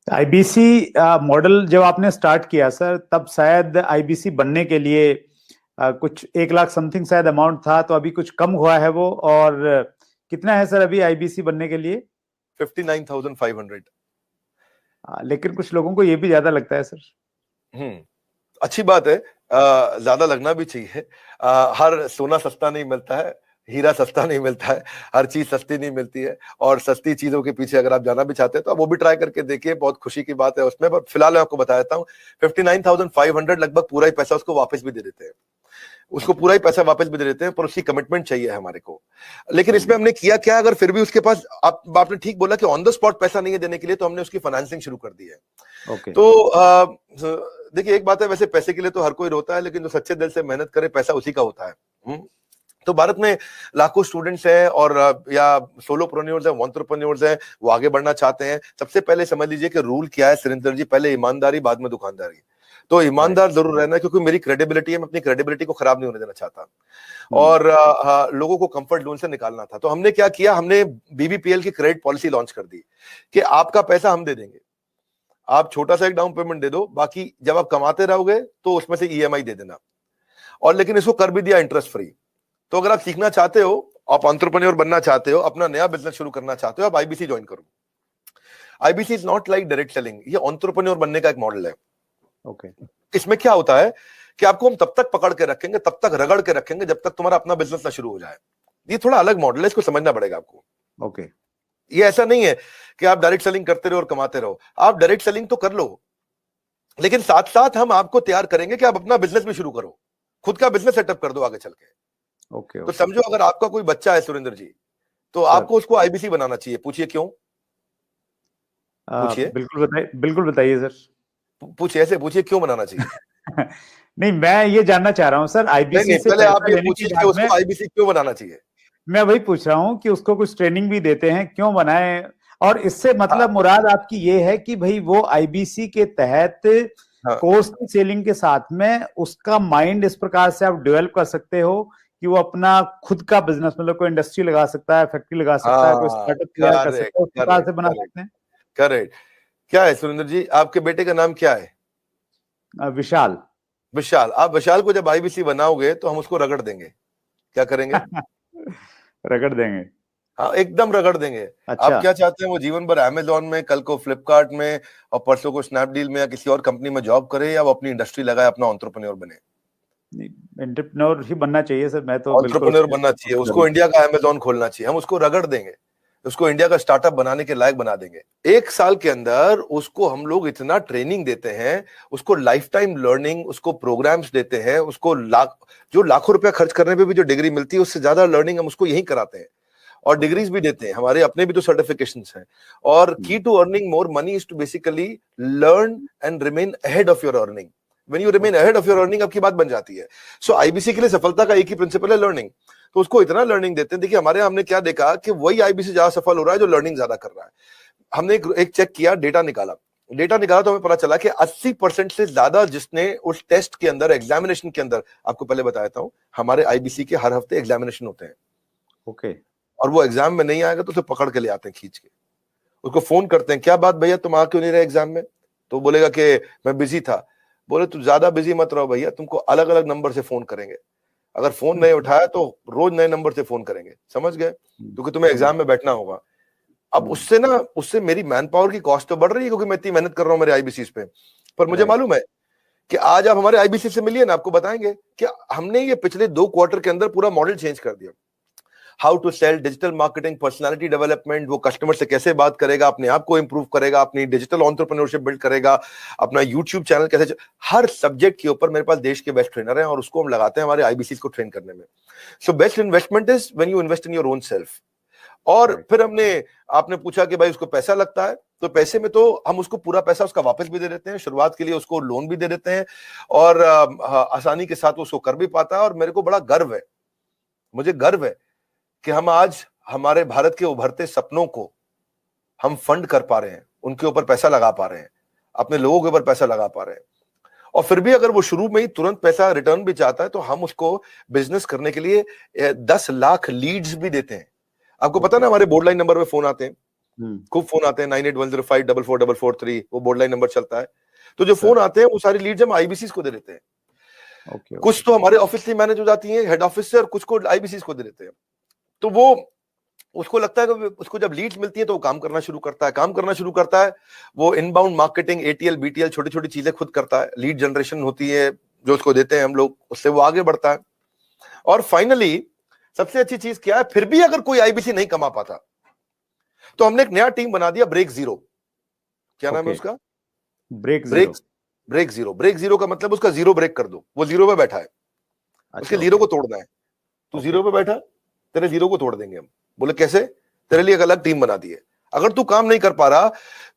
IBC model जब आपने start किया सर, तब शायद आईबीसी बनने के लिए कुछ 1 लाख समथिंग शायद अमाउंट था, तो अभी कुछ कम हुआ है वो? और कितना है सर अभी आईबीसी बनने के लिए? 59,500। लेकिन कुछ लोगों को ये भी ज्यादा लगता है सर। अच्छी बात है, ज्यादा लगना भी चाहिए। हर सोना सस्ता नहीं मिलता है, हीरा सस्ता नहीं मिलता है, हर चीज सस्ती नहीं मिलती है। और सस्ती चीजों के पीछे अगर आप जाना भी चाहते हैं तो आप वो भी ट्राई करके देखिए, बहुत खुशी की बात है उसमें। पर फिलहाल मैं आपको बता देता हूँ, 59,500 लगभग पूरा ही पैसा उसको वापस भी दे देते हैं, उसको पूरा ही पैसा वापस भी दे देते हैं, पर उसकी कमिटमेंट चाहिए हमारे को। लेकिन इसमें हमने किया क्या, अगर फिर भी उसके पास, आपने ठीक बोला कि ऑन द स्पॉट पैसा नहीं है देने के लिए, तो हमने उसकी फाइनेंसिंग शुरू कर दी है। तो देखिए, एक बात है, वैसे पैसे के लिए तो हर कोई रोता है, लेकिन जो सच्चे दिल से मेहनत करे पैसा उसी का होता है। तो भारत में लाखों स्टूडेंट्स हैं, और या सोलोप्रेन्योर्स हैं, एंटरप्रेन्योर्स हैं, वो आगे बढ़ना चाहते हैं। सबसे पहले समझ लीजिए कि रूल क्या है सुरेंद्र जी, पहले ईमानदारी, बाद में दुकानदारी। तो ईमानदार जरूर रहना, क्योंकि मेरी क्रेडिबिलिटी है, मैं अपनी क्रेडिबिलिटी को खराब नहीं होने देना चाहता, और लोगों को कंफर्ट जोन से निकालना था। तो हमने क्या किया, हमने बीबीपीएल की क्रेडिट पॉलिसी लॉन्च कर दी कि आपका पैसा हम दे देंगे, आप छोटा सा एक डाउन पेमेंट दे दो, बाकी जब आप कमाते रहोगे तो उसमें से ईएमआई दे देना। और लेकिन इसको कर भी दिया इंटरेस्ट फ्री। तो अगर आप सीखना चाहते हो, आप एंटरप्रेन्योर बनना चाहते हो, अपना नया बिजनेस शुरू करना चाहते हो, आप आईबीसी ज्वाइन करो। IBC is not like direct selling, ये एंटरप्रेन्योर बनने का एक मॉडल है। इसमें क्या होता है कि आपको हम तब तक पकड़ के रखेंगे, तब तक रगड़ के रखेंगे, जब तक तुम्हारा अपना बिजनेस ना शुरू हो जाए। ये थोड़ा अलग मॉडल है, इसको समझना पड़ेगा आपको। ये ऐसा नहीं है कि आप डायरेक्ट सेलिंग करते रहो और कमाते रहो। आप डायरेक्ट सेलिंग तो कर लो, लेकिन साथ साथ हम आपको तैयार करेंगे कि आप अपना बिजनेस भी शुरू करो, खुद का बिजनेस सेटअप कर दो आगे चल के। तो समझो, अगर आपका कोई बच्चा है सुरेंद्र जी, तो आपको उसको आईबीसी बनाना चाहिए। पूछिए क्यों? पूछिए। बिल्कुल बताइए सर। पूछिए, ऐसे पूछिए क्यों बनाना चाहिए। नहीं, मैं ये जानना चाह रहा हूँ सर, आईबीसी से पहले आप पैसा ये लेने पूछिए के कि बाद में उसको आईबीसी क्यों बनाना चाहिए। मैं वही पूछ रहा हूँ कि उसको कुछ ट्रेनिंग भी देते हैं, क्यों बनाए? और इससे मतलब मुराद आपकी ये है कि भाई वो आईबीसी के तहत कोर्स की सेलिंग के साथ में उसका माइंड इस प्रकार से आप डेवलप कर सकते हो कि वो अपना खुद का बिजनेस, मतलब कोई इंडस्ट्री लगा सकता है, फैक्ट्री लगा सकता है, कोई स्टार्टअप तैयार कर सकता है, उस प्रकार से बना सकते हैं। करेक्ट। क्या है सुरेंद्र जी, आपके बेटे का नाम क्या है? विशाल। विशाल। आप विशाल को जब आईबीसी बनाओगे तो हम उसको रगड़ देंगे। क्या करेंगे? रगड़ देंगे। हाँ, एकदम रगड़ देंगे। अच्छा। आप क्या चाहते हैं, वो जीवन भर अमेजोन में, कल को फ्लिपकार्ट में, और परसों को स्नैपडील में या किसी और कंपनी में जॉब करे, या वो अपनी इंडस्ट्री लगाए, अपना एंटरप्रेन्योर बने? एंटरप्रेन्योर ही बनना चाहिए सर, मैं तो बिल्कुल एंटरप्रेन्योर बनना चाहिए। उसको इंडिया का अमेजोन खोलना चाहिए, हम उसको रगड़ देंगे, उसको इंडिया का स्टार्टअप बनाने के लायक बना देंगे। 1 साल के अंदर उसको हम लोग इतना ट्रेनिंग देते हैं, उसको लाइफ टाइम लर्निंग, उसको प्रोग्राम्स देते हैं, उसको जो लाखों रुपया खर्च करने पे भी जो डिग्री मिलती है, उससे ज्यादा लर्निंग हम उसको यही कराते हैं, और डिग्रीज भी देते हैं। हमारे अपने भी तो सर्टिफिकेशंस हैं। और key to earning more money is to basically learn and remain ahead of your earning. When you remain ahead of your earning, आपकी बात बन जाती है। सो आईबीसी के लिए सफलता का एक ही प्रिंसिपल है, लर्निंग। तो उसको इतना लर्निंग देते हैं। देखिए, हमारे हमने क्या देखा कि वही आईबीसी ज्यादा सफल हो रहा है जो लर्निंग ज्यादा कर रहा है। हमने एक चेक किया, डेटा निकाला तो हमें पता चला कि 80% से ज्यादा जिसने उस टेस्ट के अंदर, एग्जामिनेशन के अंदर, आपको पहले बताता हूं, हमारे आईबीसी के हर हफ्ते एग्जामिनेशन होते हैं। और वो एग्जाम में नहीं आएगा तो उसे पकड़ के ले आते हैं खींच के, उसको फोन करते हैं, क्या बात भैया तुम आ क्यों नहीं रहे एग्जाम में? तो बोलेगा कि मैं बिजी था। बोले तू ज्यादा बिजी मत रहो भैया, तुमको अलग अलग नंबर से फोन करेंगे, अगर फोन नहीं उठाया तो रोज नए नंबर से फोन करेंगे, समझ गए? क्योंकि तुम्हें एग्जाम में बैठना होगा। अब उससे मेरी मैन पावर की कॉस्ट तो बढ़ रही है, क्योंकि मैं इतनी मेहनत कर रहा हूं मेरे आईबीसी पे। पर मुझे मालूम है कि आज आप हमारे आईबीसी से मिलिए ना, आपको बताएंगे कि हमने ये पिछले 2 क्वार्टर के अंदर पूरा मॉडल चेंज कर दिया। How to sell, digital marketing, personality development, वो कस्टमर से कैसे बात करेगा, अपने आप को इंप्रूव करेगा, अपनी डिजिटल एंटरप्रेन्योरशिप बिल्ड करेगा, अपना यूट्यूब चैनल कैसे, हर सब्जेक्ट के ऊपर मेरे पास देश के बेस्ट ट्रेनर हैं, और उसको हम लगाते हैं हमारे आईबीसी को ट्रेन करने में। So best investment is when you invest in your own self. और फिर आपने पूछा कि भाई उसको पैसा लगता है, तो पैसे में तो हम उसको पूरा पैसा उसका वापस भी दे देते हैं, शुरुआत के लिए उसको लोन भी दे देते हैं, और आसानी के साथ उसको कर भी पाता है। और मेरे को बड़ा गर्व है, मुझे गर्व है कि हम आज हमारे भारत के उभरते सपनों को हम फंड कर पा रहे हैं, उनके ऊपर पैसा लगा पा रहे हैं, अपने लोगों के ऊपर पैसा लगा पा रहे हैं। और फिर भी अगर वो शुरू में ही तुरंत पैसा रिटर्न भी चाहता है, तो हम उसको बिजनेस करने के लिए 10 लाख लीड्स भी देते हैं। आपको पता ना, हमारे बोर्ड लाइन नंबर पे फोन आते हैं, खूब फोन आते हैं 9810544443, वो बोर्ड लाइन नंबर चलता है। तो जो फोन आते हैं वो सारी लीड्स हम आईबीसी को दे देते हैं। कुछ तो हमारे ऑफिस से मैनेज हो जाती है हेड ऑफिस से, और कुछ को आईबीसी को दे देते हैं। तो वो उसको लगता है कि उसको जब लीड्स मिलती है तो वो काम करना शुरू करता है। वो इनबाउंड मार्केटिंग, एटीएल बीटीएल छोटी छोटी चीजें खुद करता है। लीड जनरेशन होती है जो उसको देते हैं हम लोग, उससे वो आगे बढ़ता है। और फाइनली सबसे अच्छी चीज क्या है, फिर भी अगर कोई आईबीसी नहीं कमा पाता तो हमने एक नया टीम बना दिया, ब्रेक जीरो। क्या नाम है उसका? Break zero. ब्रेक जीरो का मतलब उसका जीरो ब्रेक कर दो। वो जीरो पे बैठा है, उसके जीरो को तोड़ना है। तू जीरो पे बैठा, तेरे जीरो को तोड़ देंगे हम। बोले कैसे? तेरे लिए एक अलग टीम बना दी है। अगर तू काम नहीं कर पा रहा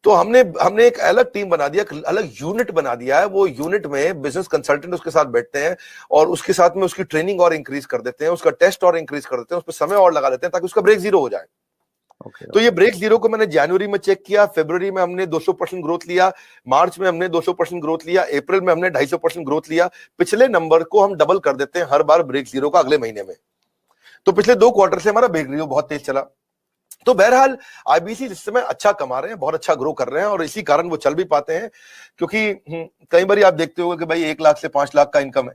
तो हमने एक अलग टीम बना दिया, अलग यूनिट बना दिया है। वो यूनिट में बिजनेस कंसल्टेंट उसके साथ बैठते हैं और उसके साथ में उसकी ट्रेनिंग और इंक्रीज कर देते हैं, उसका टेस्ट और इंक्रीज कर देते हैं, उस पर समय और लगा देते हैं ताकि उसका ब्रेक जीरो हो जाए। तो ये ब्रेक जीरो को मैंने जनवरी में चेक किया, फरवरी में हमने 200% ग्रोथ लिया, मार्च में हमने 200% ग्रोथ लिया, अप्रैल में हमने 250% ग्रोथ लिया। पिछले नंबर को हम डबल कर देते हैं हर बार ब्रेक जीरो का अगले महीने में। तो पिछले 2 क्वार्टर से हमारा ब्रेक जीरो बहुत तेज चला। तो बहरहाल आईबीसी इस समय अच्छा कमा रहे हैं, बहुत अच्छा ग्रो कर रहे हैं, और इसी कारण वो चल भी पाते हैं। क्योंकि कई बार आप देखते होंगे कि भाई 1 लाख से 5 लाख का इनकम है,